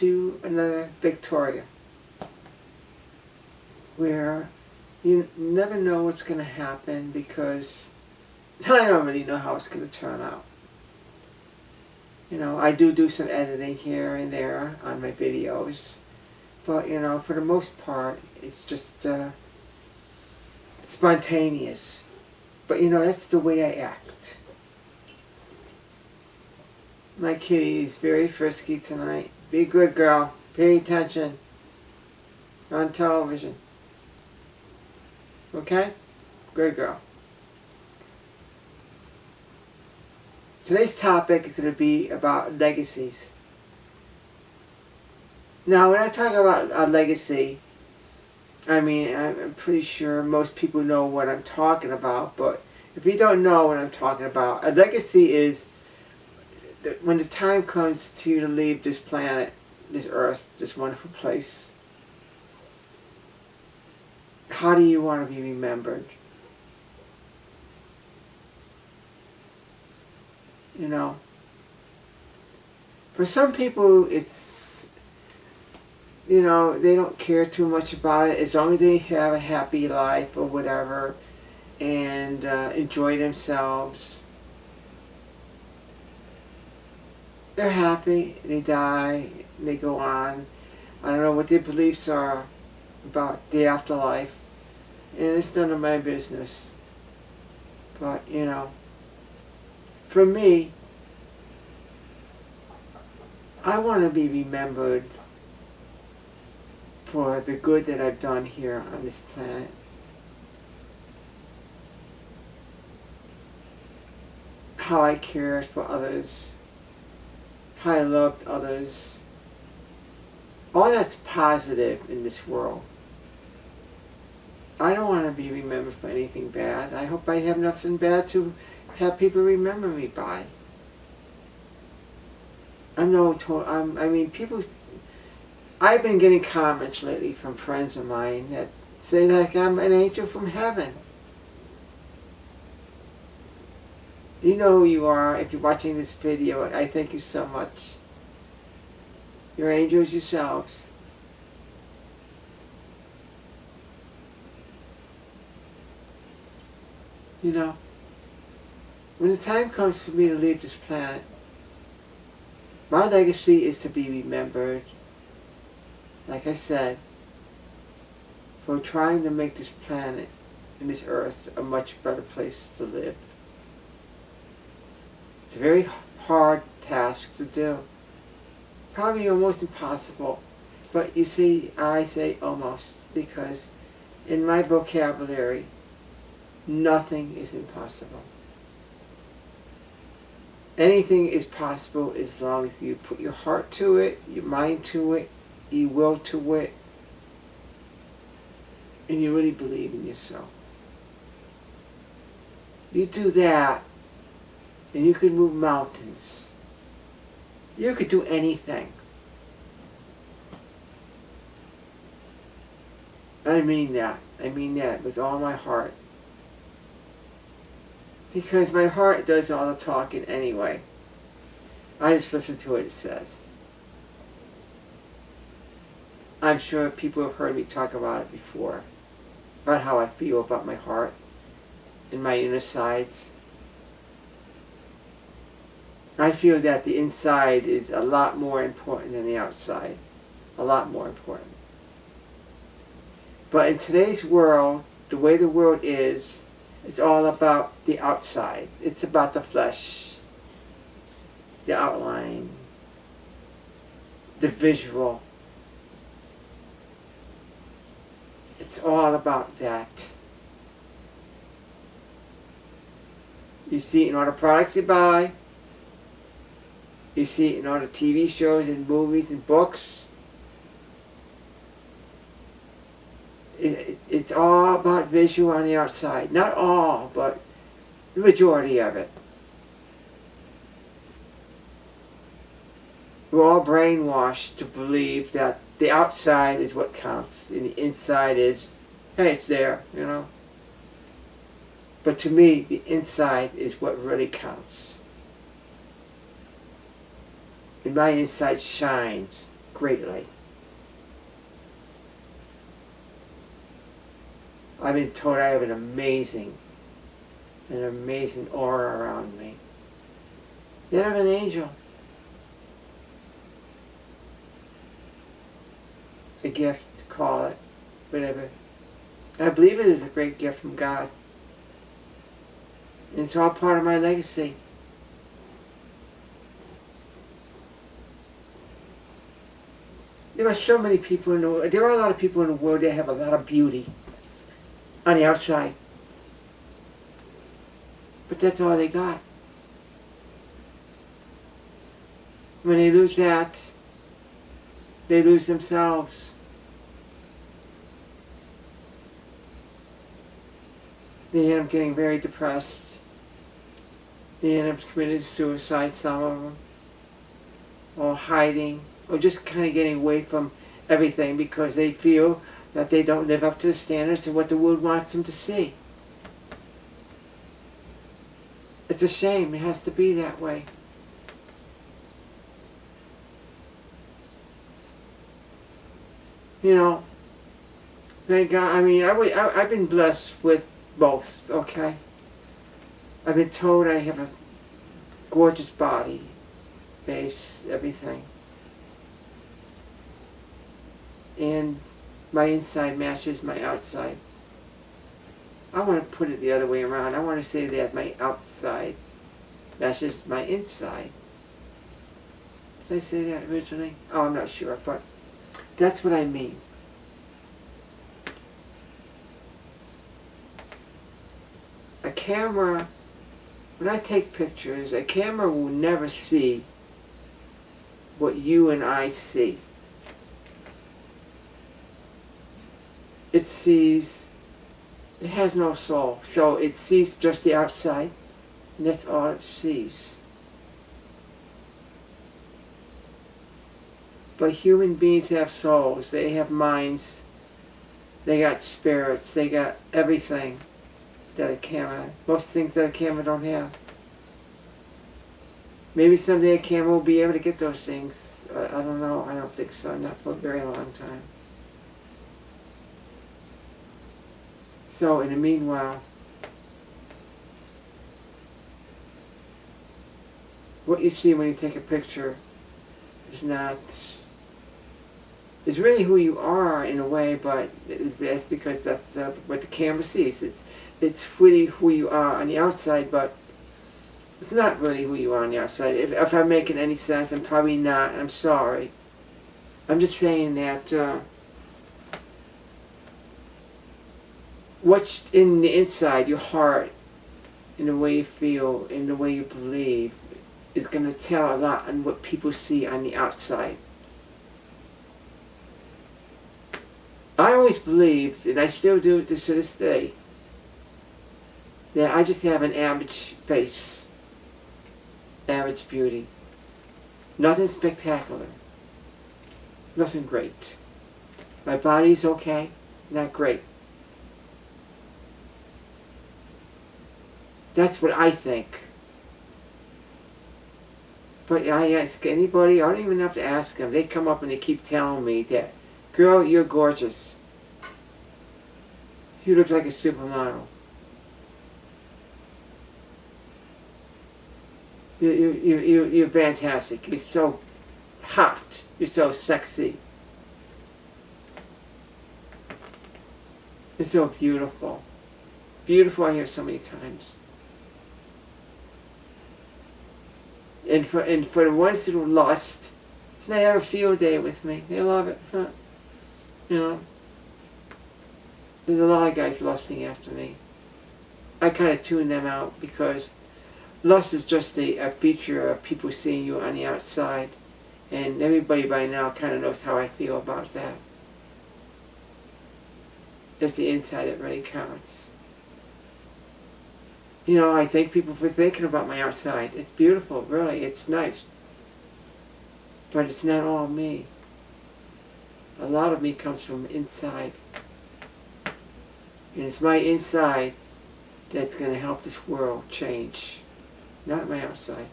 to another Victoria, where you never know what's going to happen, because I don't really know how it's going to turn out. You know, I do some editing here and there on my videos, but you know, for the most part, it's just spontaneous. But you know, that's the way I act. My kitty is very frisky tonight. Be a good girl. Pay attention. On television. Okay? Good girl. Today's topic is going to be about legacies. Now, when I talk about a legacy, I mean, I'm pretty sure most people know what I'm talking about, but if you don't know what I'm talking about, a legacy is when the time comes to leave this planet, this earth, this wonderful place. How do you want to be remembered? You know, for some people it's, you know, they don't care too much about it as long as they have a happy life or whatever and enjoy themselves. They're happy, they die, they go on. I don't know what their beliefs are about the afterlife, and it's none of my business. But, you know, for me, I want to be remembered for the good that I've done here on this planet. How I cared for others. How I loved others. All that's positive in this world. I don't want to be remembered for anything bad. I hope I have nothing bad to have people remember me by. I mean, people. I've been getting comments lately from friends of mine that say like I'm an angel from heaven. You know who you are if you're watching this video. I thank you so much. You're angels yourselves. You know, when the time comes for me to leave this planet, my legacy is to be remembered, like I said, for trying to make this planet and this earth a much better place to live. It's a very hard task to do. Probably almost impossible. But you see, I say almost, because in my vocabulary, nothing is impossible. Anything is possible as long as you put your heart to it, your mind to it, your will to it, and you really believe in yourself. You do that, and you can move mountains. You could do anything. I mean that. I mean that with all my heart. Because my heart does all the talking anyway. I just listen to what it says. I'm sure people have heard me talk about it before. About how I feel about my heart and my inner sides. I feel that the inside is a lot more important than the outside. A lot more important. But in today's world, the way the world is, it's all about the outside. It's about the flesh, the outline, the visual. It's all about that. You see it in all the products you buy. You see it in all the TV shows and movies and books. It's all about visual on the outside. Not all, but the majority of it. We're all brainwashed to believe that the outside is what counts and the inside is, hey, it's there, you know. But to me, the inside is what really counts. And my inside shines greatly. I've been told I have an amazing aura around me. That I'm an angel. A gift, call it, whatever. I believe it is a great gift from God. And it's all part of my legacy. There are so many people in the world. There are a lot of people in the world that have a lot of beauty on the outside. But that's all they got. When they lose that, they lose themselves. They end up getting very depressed. They end up committing suicide, some of them. Or hiding. Or just kind of getting away from everything because they feel that they don't live up to the standards of what the world wants them to see. It's a shame. It has to be that way. You know, thank God. I mean, I've been blessed with both, okay? I've been told I have a gorgeous body, base, everything. And my inside matches my outside. I want to put it the other way around. I want to say that my outside matches my inside. Did I say that originally? Oh, I'm not sure, but that's what I mean. A camera, when I take pictures, a camera will never see what you and I see. It sees, it has no soul, so it sees just the outside, and that's all it sees. But human beings have souls, they have minds, they got spirits, they got everything that a camera, most things that a camera don't have. Maybe someday a camera will be able to get those things. I don't know, I don't think so, not for a very long time. So in the meanwhile, what you see when you take a picture is not, is really who you are in a way, but that's because that's what the camera sees. It's really who you are on the outside, but it's not really who you are on the outside. If I'm making any sense, I'm probably not. I'm sorry. I'm just saying that what's in the inside, your heart, and the way you feel, and the way you believe, is going to tell a lot on what people see on the outside. I always believed, and I still do to this day, that I just have an average face, average beauty. Nothing spectacular. Nothing great. My body's okay, not great. That's what I think. But I ask anybody, I don't even have to ask them. They come up and they keep telling me that, girl, you're gorgeous. You look like a supermodel. You're fantastic. You're so hot. You're so sexy. You're so beautiful. Beautiful, I hear so many times. And for the ones that are lost, they have a field day with me. They love it. Huh? You know, there's a lot of guys lusting after me. I kind of tune them out because lust is just a feature of people seeing you on the outside. And everybody by now kind of knows how I feel about that. It's the inside that really counts. You know, I thank people for thinking about my outside. It's beautiful, really. It's nice. But it's not all me. A lot of me comes from inside. And it's my inside that's going to help this world change. Not my outside.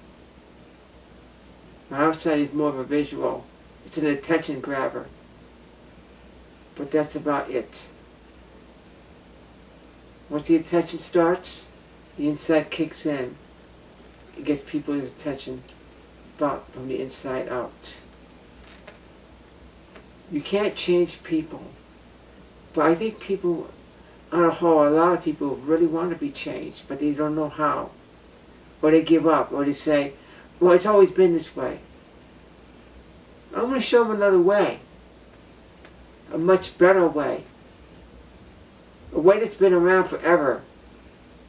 My outside is more of a visual. It's an attention grabber. But that's about it. Once the attention starts, the inside kicks in. It gets people's attention from the inside out. You can't change people. But I think people, on a whole, a lot of people really want to be changed, but they don't know how. Or they give up, or they say, well, it's always been this way. I'm going to show them another way. A much better way. A way that's been around forever.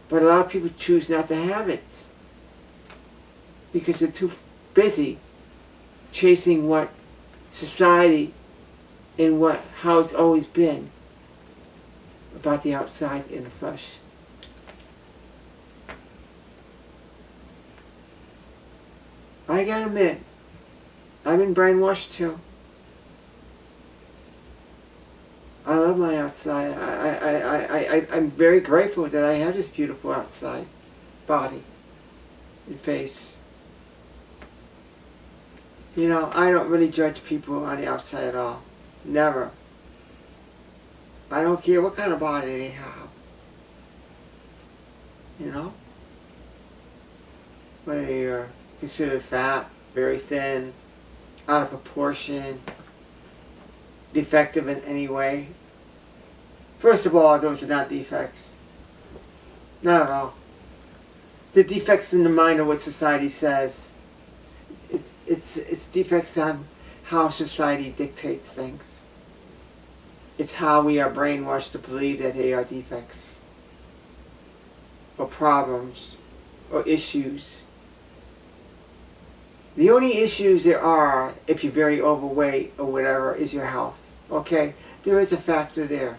But a lot of people choose not to have it. Because they're too busy chasing what society and how it's always been about the outside and the flesh. I gotta admit, I've been brainwashed too. I love my outside. I'm very grateful that I have this beautiful outside body and face. You know, I don't really judge people on the outside at all. Never. I don't care what kind of body they have. You know? Whether you're considered fat, very thin, out of proportion, defective in any way. First of all, those are not defects. Not at all. The defects in the mind of what society says. It's defects on how society dictates things. It's how we are brainwashed to believe that they are defects, or problems, or issues. The only issues there are, if you're very overweight or whatever, is your health. Okay? There is a factor there.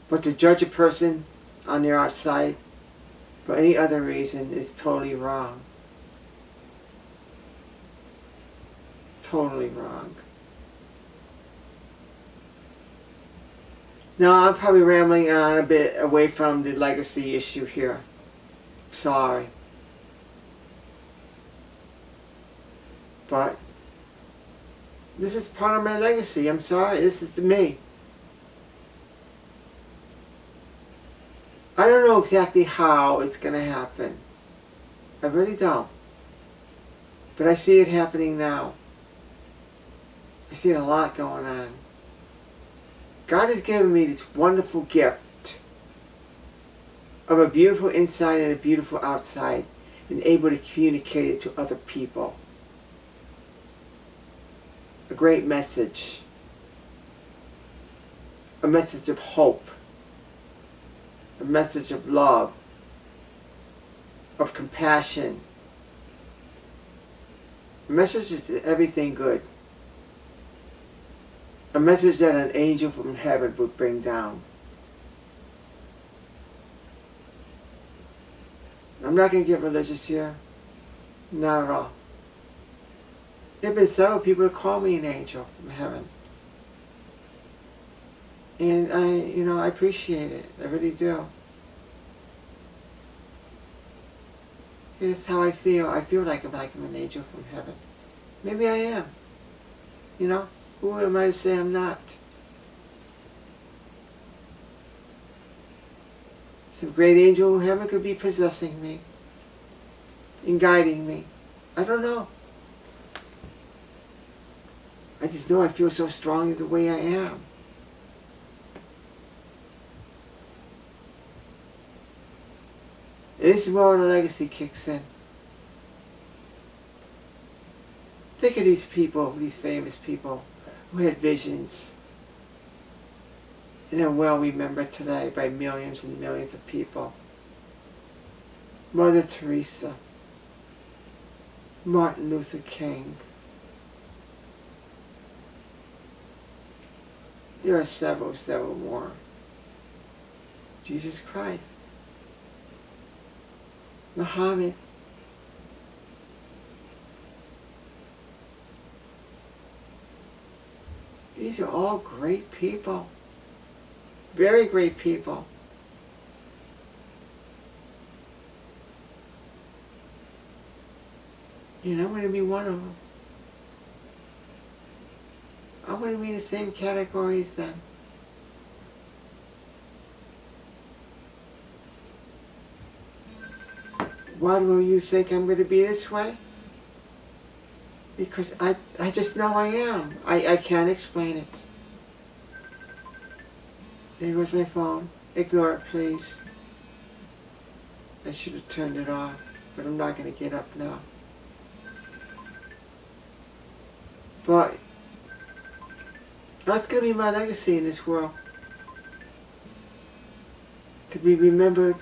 But to judge a person on their outside for any other reason is totally wrong. Totally wrong. Now, I'm probably rambling on a bit away from the legacy issue here. Sorry. But this is part of my legacy. I'm sorry. This is to me. I don't know exactly how it's going to happen. I really don't. But I see it happening now. I see a lot going on. God has given me this wonderful gift of a beautiful inside and a beautiful outside, and able to communicate it to other people. A great message. A message of hope. A message of love. Of compassion. A message of everything good. A message that an angel from heaven would bring down. I'm not going to get religious here. Not at all. There have been several people who call me an angel from heaven. And I appreciate it. I really do. That's how I feel. I feel like I'm an angel from heaven. Maybe I am. You know? Who am I to say I'm not? Some great angel in heaven could be possessing me and guiding me. I don't know. I just know I feel so strongly the way I am. And this is where the legacy kicks in. Think of these people, these famous people who had visions and are well remembered today by millions and millions of people. Mother Teresa, Martin Luther King. There are several more. Jesus Christ. Muhammad. These are all great people. Very great people. And I'm going to be one of them. I want to be in the same category as them. Why do you think I'm going to be this way? Because I just know I am. I can't explain it. There goes my phone. Ignore it, please. I should have turned it off, but I'm not going to get up now. But that's going to be my legacy in this world. To be remembered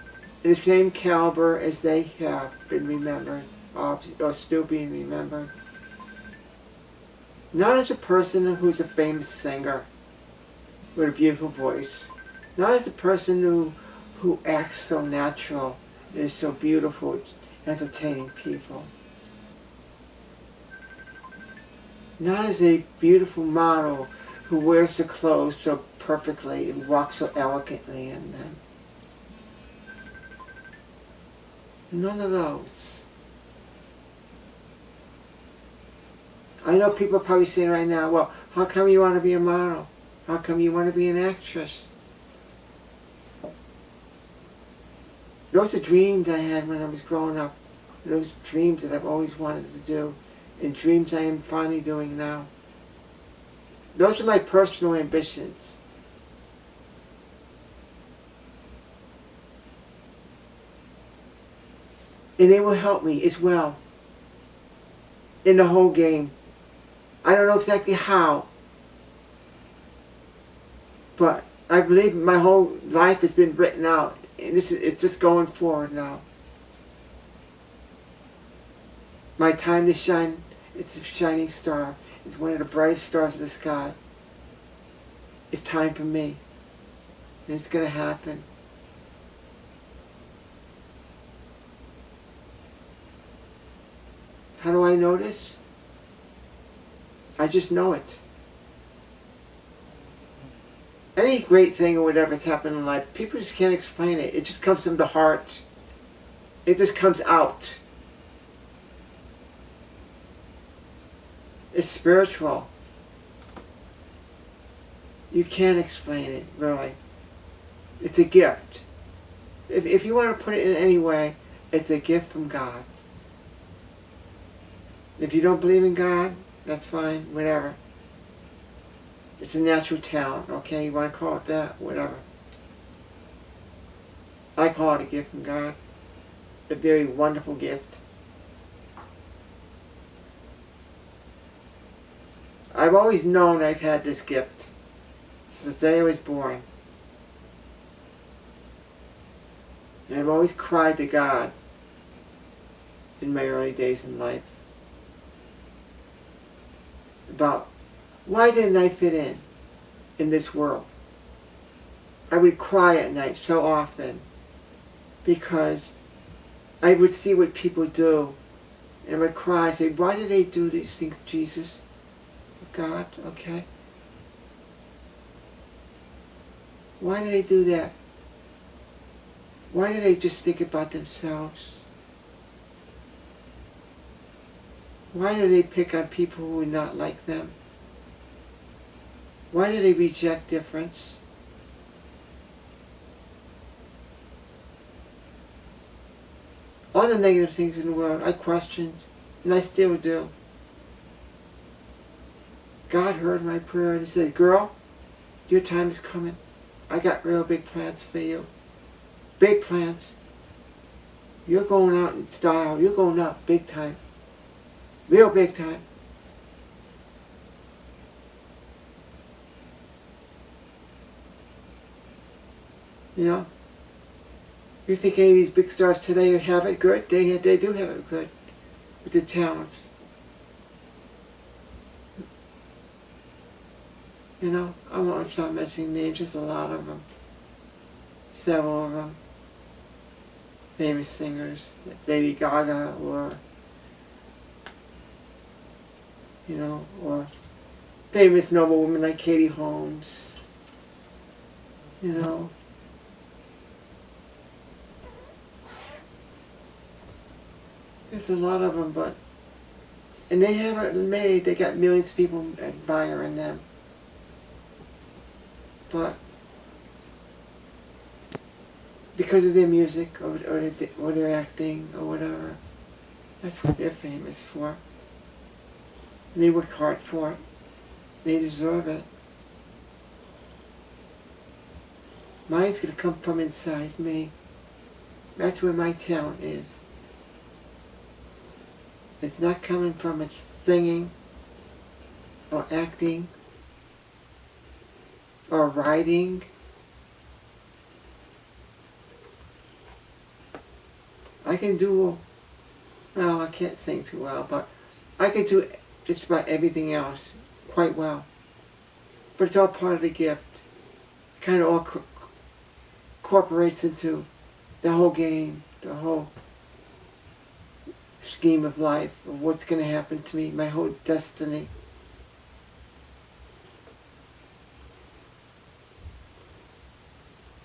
in the same caliber as they have been remembered, or still being remembered. Not as a person who's a famous singer with a beautiful voice. Not as a person who acts so natural and is so beautiful, entertaining people. Not as a beautiful model who wears the clothes so perfectly and walks so elegantly in them. None of those. I know people are probably saying right now, well, how come you want to be a model? How come you want to be an actress? Those are dreams I had when I was growing up. Those dreams that I've always wanted to do, and dreams I am finally doing now. Those are my personal ambitions. And they will help me as well in the whole game. I don't know exactly how, but I believe my whole life has been written out, and it's just going forward now. My time to shine, it's a shining star. It's one of the brightest stars of the sky. It's time for me, and it's going to happen. How do I know this? I just know it. Any great thing or whatever's happened in life, people just can't explain it. It just comes from the heart. It just comes out. It's spiritual. You can't explain it, really. It's a gift. If you want to put it in any way, it's a gift from God. If you don't believe in God, that's fine, whatever. It's a natural talent, okay? You want to call it that, whatever. I call it a gift from God. A very wonderful gift. I've always known I've had this gift since the day I was born. And I've always cried to God in my early days in life about why didn't I fit in this world. I would cry at night so often because I would see what people do and I would cry and say, why did they do these things, Jesus? God, okay. Why did they do that? Why did they just think about themselves? Why do they pick on people who are not like them? Why do they reject difference? All the negative things in the world I questioned, and I still do. God heard my prayer and He said, girl, your time is coming. I got real big plans for you. Big plans. You're going out in style. You're going up big time. Real big time. You know? You think any of these big stars today have it good? They do have it good. With the talents. You know? I won't stop mentioning names. Just a lot of them. Several of them. Famous singers. Like Lady Gaga or... you know, or famous noble women like Katie Holmes, you know. There's a lot of them, and they haven't made, they got millions of people admiring them. but because of their music or their acting or whatever, that's what they're famous for. And they work hard for it. They deserve it. Mine's going to come from inside me. That's where my talent is. It's not coming from a singing or acting or writing. I can do, well, I can't sing too well, but I can do just about everything else quite well. But it's all part of the gift. Kind of all incorporates into the whole game, the whole scheme of life, of what's going to happen to me, my whole destiny.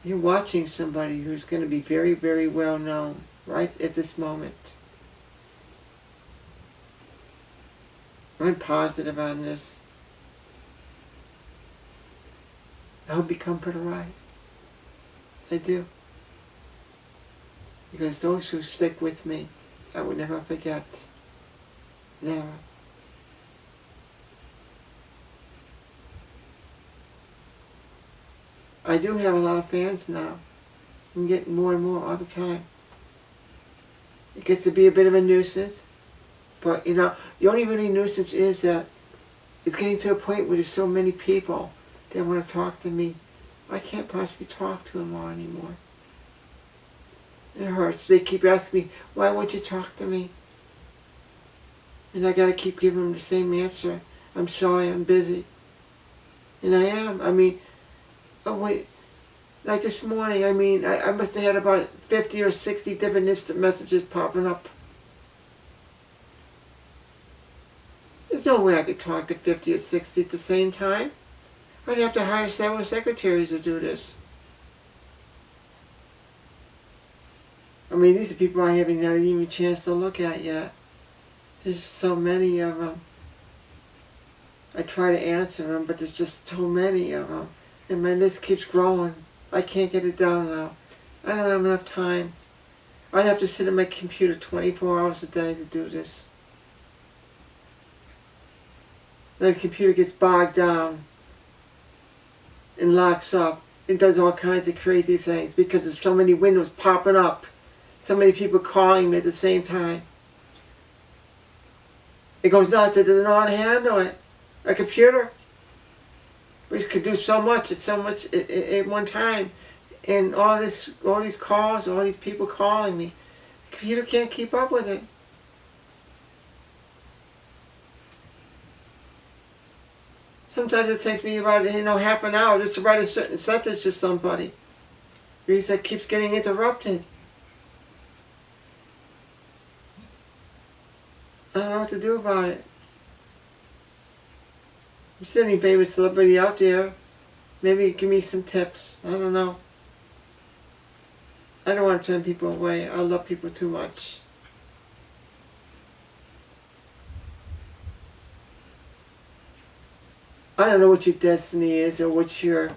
You're watching somebody who's going to be very, very well known right at this moment. I'm positive on this. I hope you come for the ride. I do. Because those who stick with me, I will never forget. Never. I do have a lot of fans now. I'm getting more and more all the time. It gets to be a bit of a nuisance. But, you know, the only really nuisance is that it's getting to a point where there's so many people that want to talk to me. I can't possibly talk to them all anymore. It hurts. They keep asking me, why won't you talk to me? And I gotta keep giving them the same answer. I'm sorry, I'm busy. And I am. I mean, oh wait, like this morning, I mean, I must have had about 50 or 60 different instant messages popping up. There's no way I could talk to 50 or 60 at the same time. I'd have to hire several secretaries to do this. I mean, these are people I haven't had even a chance to look at yet. There's so many of them. I try to answer them, but there's just so many of them. And my list keeps growing. I can't get it down now. I don't have enough time. I'd have to sit at my computer 24 hours a day to do this. My computer gets bogged down and locks up and does all kinds of crazy things because there's so many windows popping up. So many people calling me at the same time. It goes nuts. It doesn't know how to handle it. A computer. We could do so much at one time. And all these calls, all these people calling me. The computer can't keep up with it. Sometimes it takes me about, half an hour just to write a certain sentence to somebody. Because that keeps getting interrupted. I don't know what to do about it. Is there any famous celebrity out there? Maybe give me some tips. I don't know. I don't want to turn people away. I love people too much. I don't know what your destiny is or what your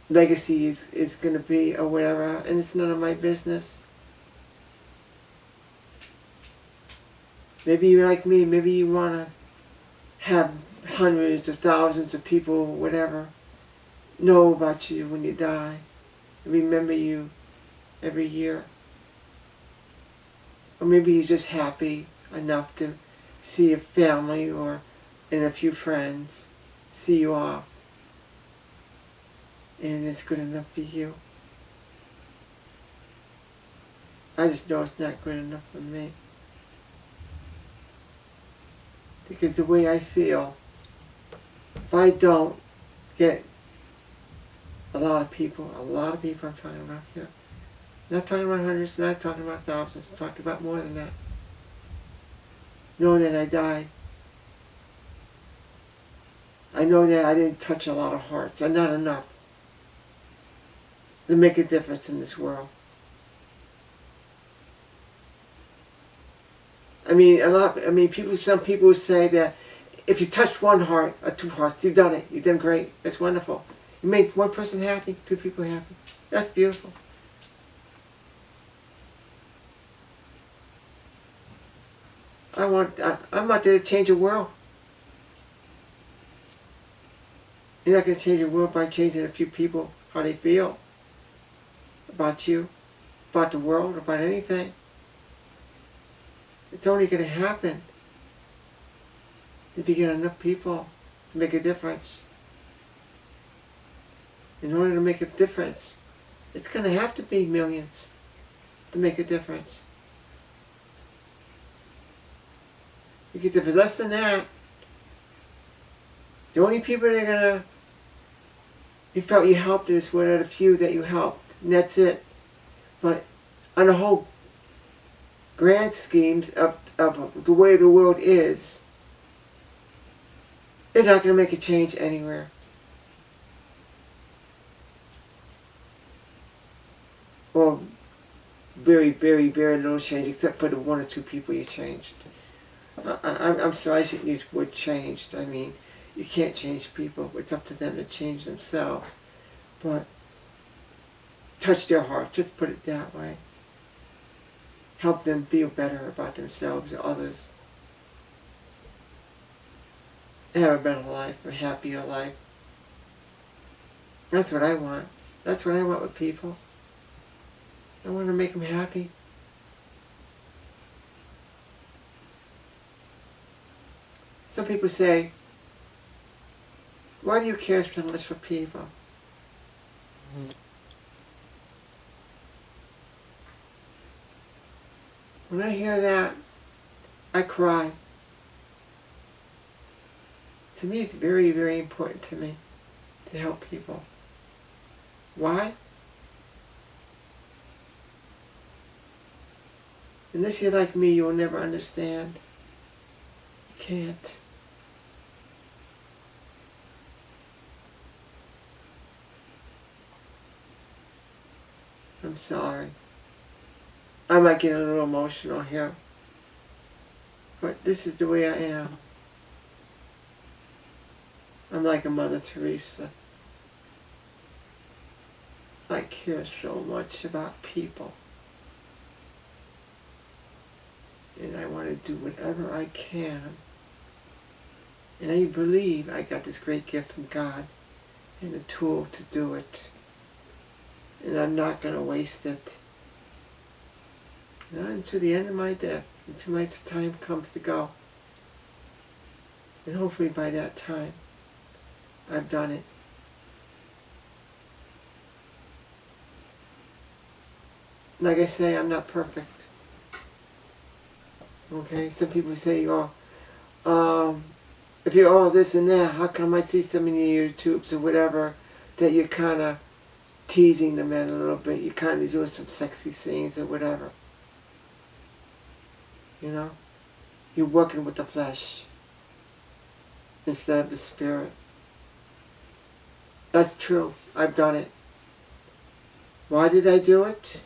legacy is going to be or whatever, and it's none of my business. Maybe you're like me, maybe you want to have hundreds of thousands of people, whatever, know about you when you die, and remember you every year. Or maybe you're just happy enough to see your family and a few friends see you off. And it's good enough for you. I just know it's not good enough for me. Because the way I feel, if I don't get a lot of people I'm talking about here. Not talking about hundreds, not talking about thousands, I'm talking about more than that. Knowing that I died. I know that I didn't touch a lot of hearts. I'm not enough to make a difference in this world. I mean, some people say that if you touched one heart or two hearts, you've done it. You've done great. That's wonderful. You made one person happy, two people happy. That's beautiful. I'm out there to change the world. You're not going to change the world by changing a few people, how they feel about you, about the world, about anything. It's only going to happen if you get enough people to make a difference. In order to make a difference, it's going to have to be millions to make a difference. Because if it's less than that, the only people that are going to, you felt you helped is one of the few that you helped, and that's it. But on the whole grand schemes of the way the world is, they're not going to make a change anywhere. Or very, very, very little change, except for the one or two people you changed. I'm sorry, I shouldn't use the word changed. I mean, you can't change people. It's up to them to change themselves. But touch their hearts, let's put it that way. Help them feel better about themselves or others. Have a better life, a happier life. That's what I want. That's what I want with people. I want to make them happy. Some people say, why do you care so much for people? When I hear that, I cry. To me, it's very, very important to me to help people. Why? Unless you're like me, you'll never understand. You can't. I'm sorry. I might get a little emotional here, but this is the way I am. I'm like a Mother Teresa. I care so much about people. And I want to do whatever I can. And I believe I got this great gift from God and the tool to do it. And I'm not going to waste it. Not until the end of my death, until my time comes to go. And hopefully by that time, I've done it. Like I say, I'm not perfect. Okay, some people say, oh, if you're all this and that, how come I see some of your YouTubes or whatever that you're kind of teasing the men a little bit, you're kind of doing some sexy things or whatever. You know? You're working with the flesh instead of the spirit. That's true. I've done it. Why did I do it?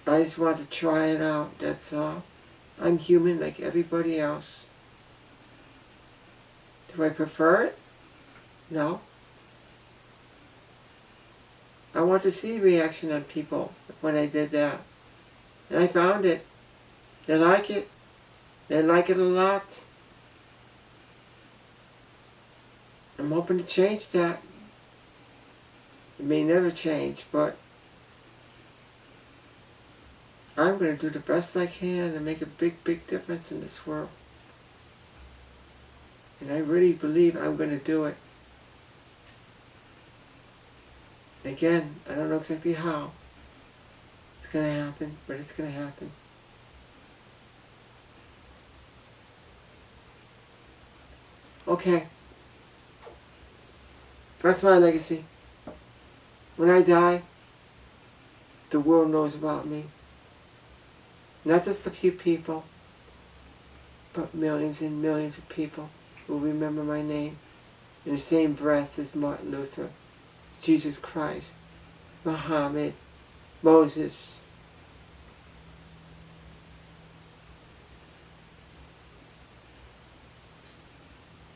I just want to try it out, that's all. I'm human like everybody else. Do I prefer it? No. I want to see reaction on people when I did that. And I found it. They like it. They like it a lot. I'm hoping to change that. It may never change, but I'm going to do the best I can and make a big, big difference in this world. And I really believe I'm going to do it. Again, I don't know exactly how it's going to happen, but it's going to happen. Okay. That's my legacy. When I die, the world knows about me. Not just a few people, but millions and millions of people will remember my name in the same breath as Martin Luther, Jesus Christ, Muhammad, Moses.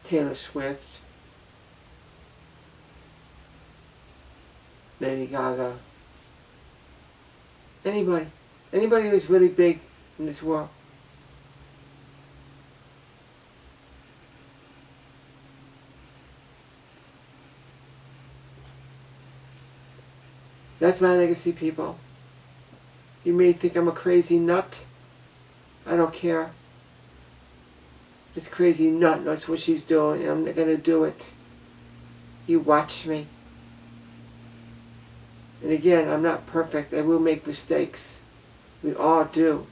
Taylor Swift, Lady Gaga, anybody. Anybody who's really big in this world. That's my legacy, people. You may think I'm a crazy nut. I don't care. It's crazy nut. That's what she's doing, and I'm not going to do it. You watch me. And again, I'm not perfect. I will make mistakes. We all do.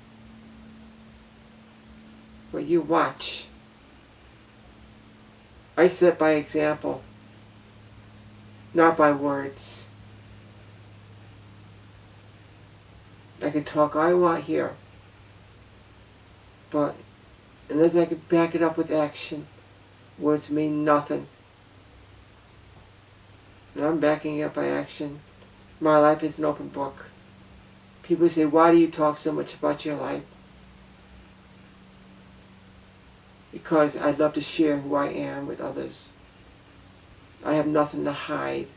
But you watch. I set by example, not by words. I can talk all I want here, but unless I can back it up with action, words mean nothing. And I'm backing it up by action. My life is an open book. People say, why do you talk so much about your life? Because I'd love to share who I am with others. I have nothing to hide.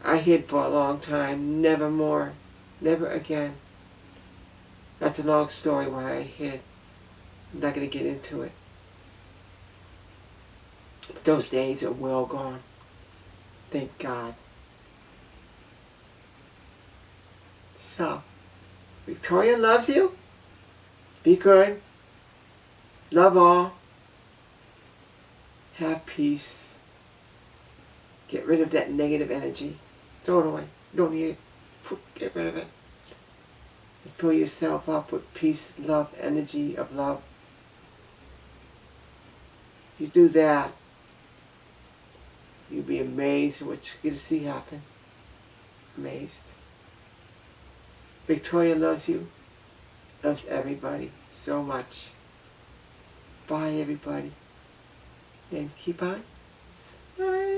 I hid for a long time, never more, never again. That's a long story why I hid. I'm not going to get into it. But those days are well gone. Thank God. So, Victoria loves you. Be good. Love all. Have peace. Get rid of that negative energy. Throw it away. You don't need it. Poof, get rid of it. And fill yourself up with peace, love, energy of love. If you do that, you'll be amazed at what you're going to see happen. Amazed. Victoria loves you. Loves everybody so much. Bye, everybody. And keep on smiling.